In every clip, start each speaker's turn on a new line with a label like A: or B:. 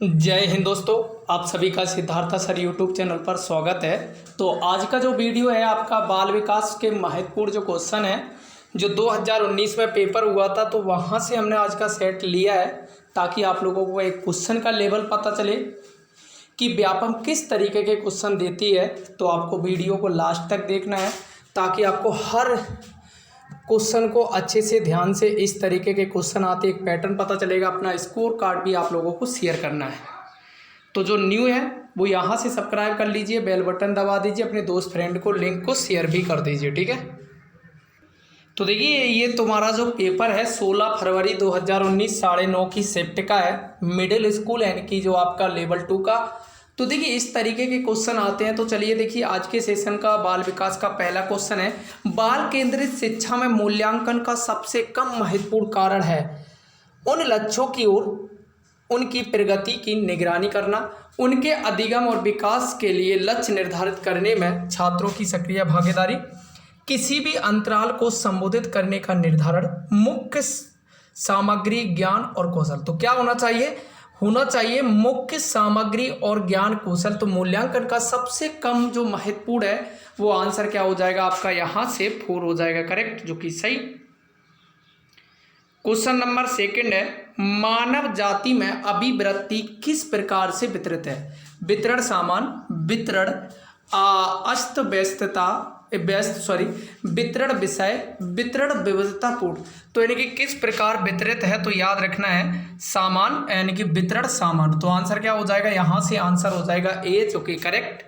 A: जय हिंद दोस्तों, आप सभी का सिद्धार्थ सर यूट्यूब चैनल पर स्वागत है। तो आज का जो वीडियो है आपका बाल विकास के महत्वपूर्ण जो क्वेश्चन है जो 2019 में पेपर हुआ था, तो वहाँ से हमने आज का सेट लिया है ताकि आप लोगों को एक क्वेश्चन का लेवल पता चले कि व्यापम किस तरीके के क्वेश्चन देती है। तो आपको वीडियो को लास्ट तक देखना है ताकि आपको हर क्वेश्चन को अच्छे से ध्यान से इस तरीके के क्वेश्चन आते एक पैटर्न पता चलेगा। अपना स्कोर कार्ड भी आप लोगों को शेयर करना है। तो जो न्यू है वो यहाँ से सब्सक्राइब कर लीजिए, बेल बटन दबा दीजिए, अपने दोस्त फ्रेंड को लिंक को शेयर भी कर दीजिए, ठीक है। तो देखिए ये तुम्हारा जो पेपर है 16 फरवरी 2019 9:30 की शिफ्ट का है, मिडिल स्कूल यानी कि जो आपका लेवल 2 का। तो देखिए इस तरीके के क्वेश्चन आते हैं। तो चलिए देखिए आज के सेशन का बाल विकास का पहला क्वेश्चन है, बाल केंद्रित शिक्षा में मूल्यांकन का सबसे कम महत्वपूर्ण कारण है उन लक्ष्यों की ओर उनकी प्रगति की निगरानी करना, उनके अधिगम और विकास के लिए लक्ष्य निर्धारित करने में छात्रों की सक्रिय भागीदारी, किसी भी अंतराल को संबोधित करने का निर्धारण, मुख्य सामग्री ज्ञान और कौशल। तो क्या होना चाहिए मुख्य सामग्री और ज्ञान कौशल। तो मूल्यांकन का सबसे कम जो महत्वपूर्ण है वो आंसर क्या हो जाएगा आपका, यहाँ से 4 हो जाएगा करेक्ट, जो कि सही। क्वेश्चन नंबर सेकंड है, मानव जाति में अभिवृत्ति किस प्रकार से वितरित है। वितरण सामान, वितरण अस्त व्यस्तता वितरण विषय, वितरण विविधतापूर्ण। तो यानी कि किस प्रकार वितरित है, तो याद रखना है सामान यानी कि वितरण सामान। तो आंसर क्या हो जाएगा, यहां से आंसर हो जाएगा ए, जो कि करेक्ट।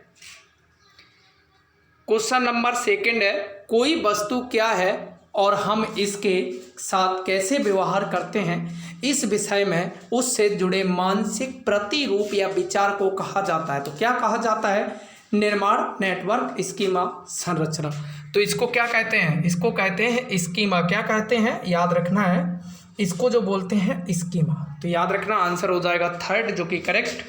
A: क्वेश्चन नंबर सेकंड है, कोई वस्तु क्या है और हम इसके साथ कैसे व्यवहार करते हैं, इस विषय में उससे जुड़े मानसिक प्रतिरूप या विचार को कहा जाता है। तो क्या कहा जाता है, निर्माण, नेटवर्क, स्कीमा, संरचना। तो इसको क्या कहते हैं, इसको कहते हैं स्कीमा। क्या कहते हैं, याद रखना है, इसको जो बोलते हैं स्कीमा। तो याद रखना आंसर हो जाएगा थर्ड, जो कि करेक्ट।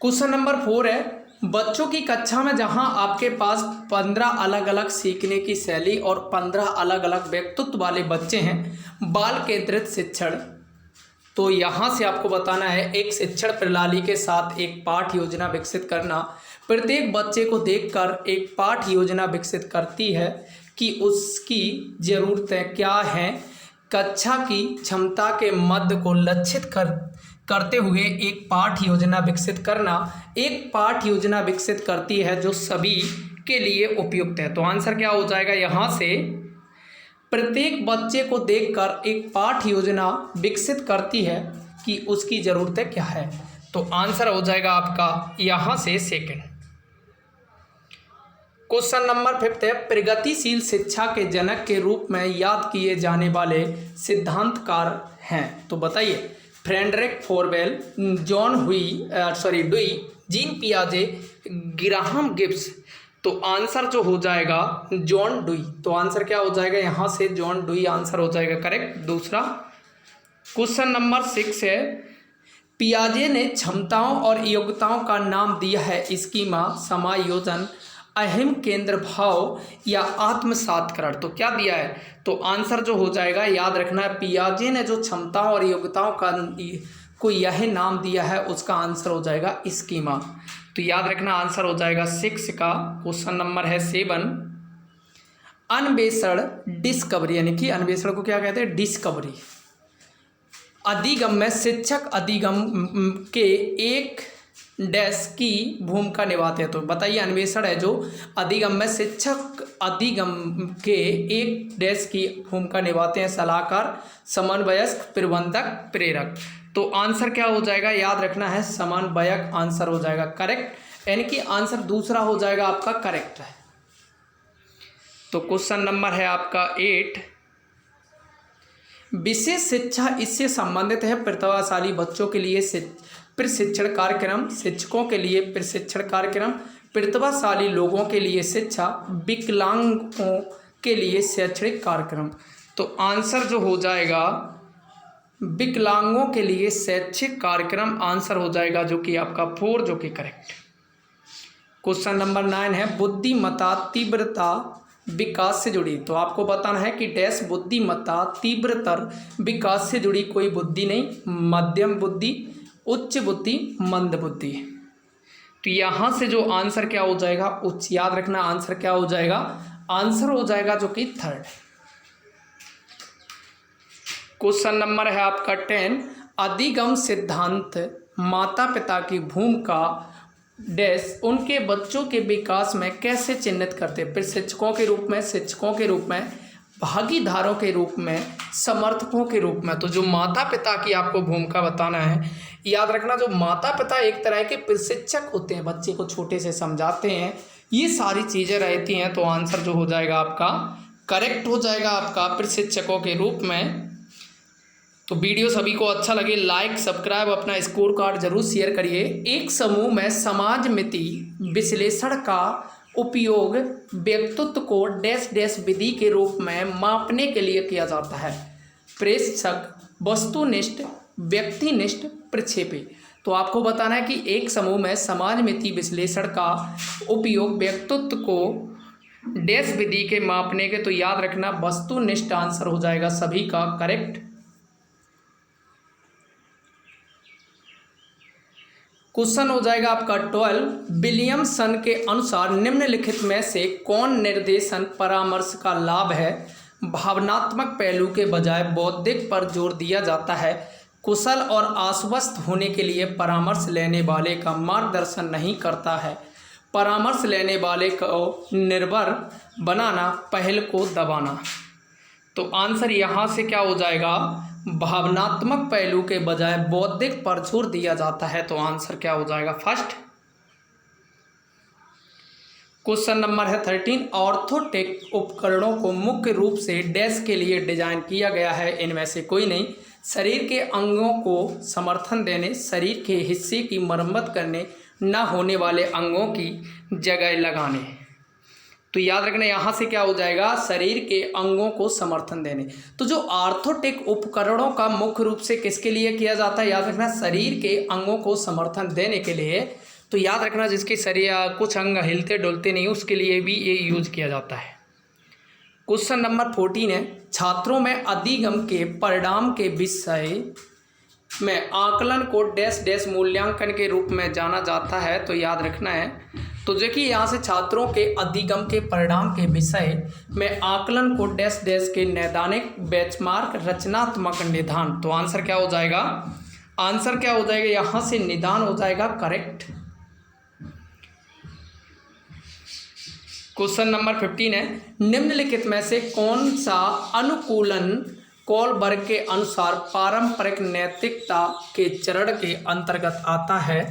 A: क्वेश्चन नंबर 4 है, बच्चों की कक्षा में जहां आपके पास 15 अलग अलग सीखने की शैली और 15 अलग अलग व्यक्तित्व वाले बच्चे हैं, बाल केंद्रित शिक्षण। तो यहाँ से आपको बताना है एक शिक्षण प्रणाली के साथ एक पाठ योजना विकसित करना। प्रत्येक बच्चे को देखकर एक पाठ योजना विकसित करती है कि उसकी ज़रूरतें क्या हैं। कक्षा की क्षमता के मद को लक्षित करते हुए एक पाठ योजना विकसित करना, एक पाठ योजना विकसित करती है जो सभी के लिए उपयुक्त है। तो आंसर क्या हो जाएगा, यहाँ से प्रत्येक बच्चे को देखकर एक पाठ योजना विकसित करती है कि उसकी ज़रूरतें क्या है। तो आंसर हो जाएगा आपका यहाँ से सेकंड। क्वेश्चन नंबर 5 है, प्रगतिशील शिक्षा के जनक के रूप में याद किए जाने वाले सिद्धांतकार हैं। तो बताइए, Friedrich Froebel, John Dewey, Jean पियाजे, ग्राहम गिब्स। तो आंसर जो हो जाएगा जॉन डुई। तो आंसर क्या हो जाएगा, यहाँ से जॉन डुई आंसर हो जाएगा करेक्ट, दूसरा। क्वेश्चन नंबर 6 है, पियाजे ने क्षमताओं और योग्यताओं का नाम दिया है स्कीमा, समायोजन, अहम केंद्र भाव या आत्मसातकरण। तो क्या दिया है, तो आंसर जो हो जाएगा, याद रखना है पियाजे ने जो क्षमताओं और योग्यताओं का को यह नाम दिया है उसका आंसर हो जाएगा स्कीमा। तो याद रखना आंसर हो जाएगा 6 का। क्वेश्चन नंबर है 7, अन्वेषण डिस्कवरी, यानी कि अन्वेषण को क्या कहते हैं, डिस्कवरी। अधिगम में शिक्षक अधिगम के एक डैश की भूमिका निभाते हैं। तो बताइए, अन्वेषण है जो अधिगम में शिक्षक अधिगम के एक डैश की भूमिका निभाते हैं, सलाहकार, समन्वयक, प्रबंधक, प्रेरक। तो आंसर क्या हो जाएगा, याद रखना है समन्वयक आंसर हो जाएगा करेक्ट, यानी कि आंसर दूसरा हो जाएगा आपका करेक्ट है। तो क्वेश्चन नंबर है आपका 8, विशेष शिक्षा इससे संबंधित है प्रतिभाशाली बच्चों के लिए प्रशिक्षण कार्यक्रम, शिक्षकों के लिए प्रशिक्षण कार्यक्रम, प्रतिभाशाली लोगों के लिए शिक्षा, विकलांगों के लिए शैक्षणिक कार्यक्रम। तो आंसर जो हो जाएगा विकलांगों के लिए शैक्षिक कार्यक्रम आंसर हो जाएगा, जो कि आपका 4, जो कि करेक्ट। क्वेश्चन नंबर 9 है, बुद्धिमत्ता, तीव्रता, विकास से जुड़ी। तो आपको बताना है कि डैश बुद्धिमत्ता तीव्रतर विकास से जुड़ी कोई बुद्धि नहीं, मध्यम बुद्धि, उच्च बुद्धि, मंद बुद्धि। तो यहाँ से जो आंसर क्या हो जाएगा, उच्च। याद रखना आंसर क्या हो जाएगा, आंसर हो जाएगा जो कि थर्ड। क्वेश्चन नंबर है आपका 10। अधिगम सिद्धांत माता पिता की भूमिका डैश उनके बच्चों के विकास में कैसे चिन्हित करते हैं। प्रशिक्षकों के रूप में, शिक्षकों के रूप में, भागीदारों के रूप में, समर्थकों के रूप में। तो जो माता पिता की आपको भूमिका बताना है। याद रखना जो माता पिता एक तरह के प्रशिक्षक होते हैं, बच्चे को छोटे से समझाते हैं, ये सारी चीज़ें रहती हैं। तो आंसर जो हो जाएगा आपका करेक्ट हो जाएगा आपका प्रशिक्षकों के रूप में। तो वीडियो सभी को अच्छा लगे लाइक सब्सक्राइब, अपना स्कोर कार्ड जरूर शेयर करिए। एक समूह में समाजमिति विश्लेषण का उपयोग व्यक्तित्व को डैश डैश विधि के रूप में मापने के लिए किया जाता है। प्रेक्षक, वस्तुनिष्ठ, व्यक्तिनिष्ठ, प्रक्षेपी। तो आपको बताना है कि एक समूह में समाजमिति विश्लेषण का उपयोग व्यक्तित्व को डैश विधि के मापने के। तो याद रखना वस्तुनिष्ठ आंसर हो जाएगा सभी का करेक्ट। क्वेश्चन हो जाएगा आपका 12। विलियमसन के अनुसार निम्नलिखित में से कौन निर्देशन परामर्श का लाभ है। भावनात्मक पहलू के बजाय बौद्धिक पर जोर दिया जाता है। कुशल और आश्वस्त होने के लिए परामर्श लेने वाले का मार्गदर्शन नहीं करता है। परामर्श लेने वाले को निर्भर बनाना, पहल को दबाना। तो आंसर यहाँ से क्या हो जाएगा, भावनात्मक पहलू के बजाय बौद्धिक पर जोर दिया जाता है। तो आंसर क्या हो जाएगा फर्स्ट। क्वेश्चन नंबर है 13। ऑर्थोटेक उपकरणों को मुख्य रूप से डैश के लिए डिजाइन किया गया है, इनमें से कोई नहीं। शरीर के अंगों को समर्थन देने, शरीर के हिस्से की मरम्मत करने, न होने वाले अंगों की जगह लगाने। तो याद रखना यहाँ से क्या हो जाएगा, शरीर के अंगों को समर्थन देने। तो जो ऑर्थोटेक उपकरणों का मुख्य रूप से किसके लिए किया जाता है, याद रखना शरीर के अंगों को समर्थन देने के लिए। तो याद रखना जिसके शरीर कुछ अंग हिलते डुलते नहीं, उसके लिए भी ये यूज किया जाता है। क्वेश्चन नंबर 14 है। छात्रों में अधिगम के परिणाम के विषय में आकलन को डैश डैश मूल्यांकन के रूप में जाना जाता है। तो याद रखना है, तो देखिए यहाँ से छात्रों के अधिगम के परिणाम के विषय में आकलन को डैश डैश के नैदानिक बेंचमार्क रचनात्मक निदान। तो आंसर क्या हो जाएगा, आंसर क्या हो जाएगा यहाँ से निदान हो जाएगा करेक्ट। क्वेश्चन नंबर 15 है। निम्नलिखित में से कौन सा अनुकूलन कोलबर्ग के अनुसार पारंपरिक नैतिकता के चरण के अंतर्गत आता है।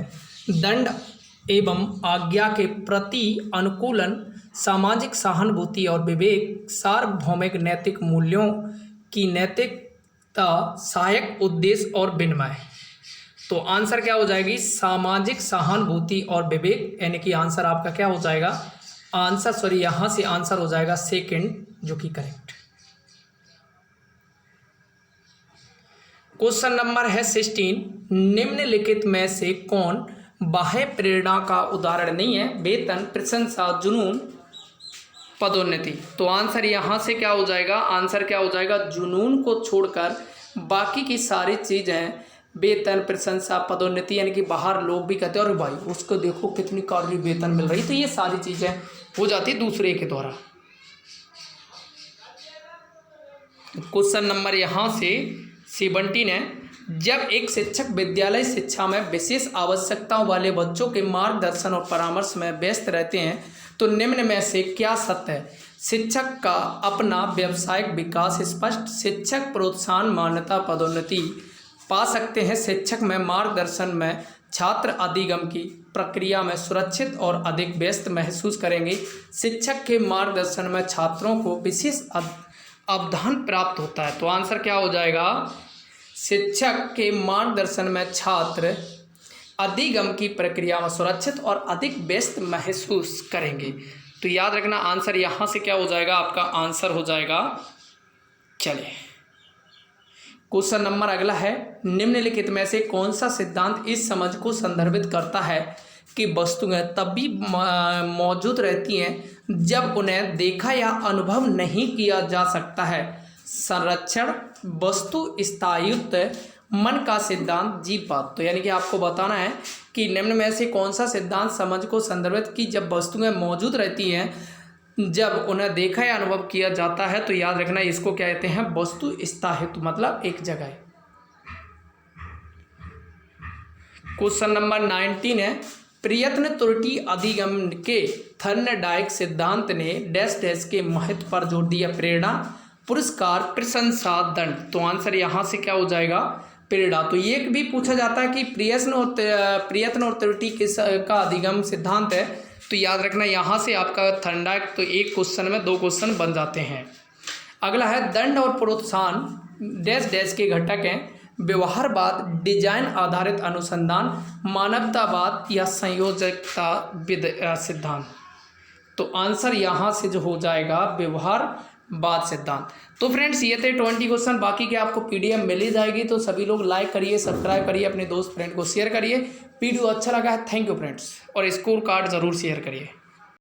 A: दंड एवं आज्ञा के प्रति अनुकूलन, सामाजिक सहानुभूति और विवेक, सार्वभौमिक नैतिक मूल्यों की नैतिकता, सहायक उद्देश्य और विनिमय। तो आंसर क्या हो जाएगी, सामाजिक सहानुभूति और विवेक, यानी कि आंसर आपका क्या हो जाएगा, आंसर सॉरी यहाँ से आंसर हो जाएगा सेकंड, जो कि करेक्ट। क्वेश्चन नंबर है 16। निम्नलिखित में से कौन बाह्य प्रेरणा का उदाहरण नहीं है। वेतन, प्रशंसा, जुनून, पदोन्नति। तो आंसर यहाँ से क्या हो जाएगा, आंसर क्या हो जाएगा, जुनून को छोड़कर बाकी की सारी चीज़ें, वेतन, प्रशंसा, पदोन्नति, यानी कि बाहर लोग भी कहते हैं अरे भाई उसको देखो कितनी कारी वेतन मिल रही, तो ये सारी चीज़ें हो जाती दूसरे के द्वारा। क्वेश्चन नंबर यहाँ से 17 है। जब एक शिक्षक विद्यालय शिक्षा में विशेष आवश्यकताओं वाले बच्चों के मार्गदर्शन और परामर्श में व्यस्त रहते हैं, तो निम्न में से क्या सत्य है। शिक्षक का अपना व्यावसायिक विकास स्पष्ट, शिक्षक प्रोत्साहन, मान्यता, पदोन्नति पा सकते हैं। शिक्षक में मार्गदर्शन में छात्र अधिगम की प्रक्रिया में सुरक्षित और अधिक व्यस्त महसूस करेंगे। शिक्षक के मार्गदर्शन में छात्रों को विशेष अवधान प्राप्त होता है। तो आंसर क्या हो जाएगा, शिक्षक के मार्गदर्शन में छात्र अधिगम की प्रक्रिया में सुरक्षित और अधिक व्यस्त महसूस करेंगे। तो याद रखना आंसर यहाँ से क्या हो जाएगा, आपका आंसर हो जाएगा। चलिए क्वेश्चन नंबर अगला है। निम्नलिखित में से कौन सा सिद्धांत इस समझ को संदर्भित करता है कि वस्तुएं तब भी मौजूद रहती हैं जब उन्हें देखा या अनुभव नहीं किया जा सकता है। संरक्षण, वस्तु स्थायित्व, मन का सिद्धांत, जीववाद। तो यानी कि आपको बताना है कि निम्न में से कौन सा सिद्धांत समझ को संदर्भित की जब वस्तुएं मौजूद रहती हैं जब उन्हें देखा या अनुभव किया जाता है। तो याद रखना इसको क्या कहते हैं, वस्तु स्थायित्व, मतलब एक जगह है। क्वेश्चन नंबर 19 है, प्रयत्न त्रुटि अधिगम के थर्नडाइक सिद्धांत ने डैश डैश के महत्व पर जोर दिया। प्रेरणा, पुरस्कार, प्रशंसा, दंड। तो आंसर यहाँ से क्या हो जाएगा, प्रेरणा। तो ये भी पूछा जाता है कि प्रयत्न और त्रुटि का अधिगम सिद्धांत है। तो याद रखना यहाँ से आपका थर्नडाइक, तो एक क्वेश्चन में 2 क्वेश्चन बन जाते हैं। अगला है, दंड और प्रोत्साहन डैश डैश के घटक हैं। व्यवहारवाद, डिजाइन आधारित अनुसंधान, मानवतावाद या संयोजकता सिद्धांत। तो आंसर यहाँ से जो हो जाएगा व्यवहारवाद सिद्धांत। तो फ्रेंड्स ये थे 20 क्वेश्चन, बाकी के आपको पीडीएफ मिल ही जाएगी। तो सभी लोग लाइक करिए, सब्सक्राइब करिए, अपने दोस्त फ्रेंड को शेयर करिए। वीडियो अच्छा लगा है, थैंक यू फ्रेंड्स, और स्कोर कार्ड ज़रूर शेयर करिए।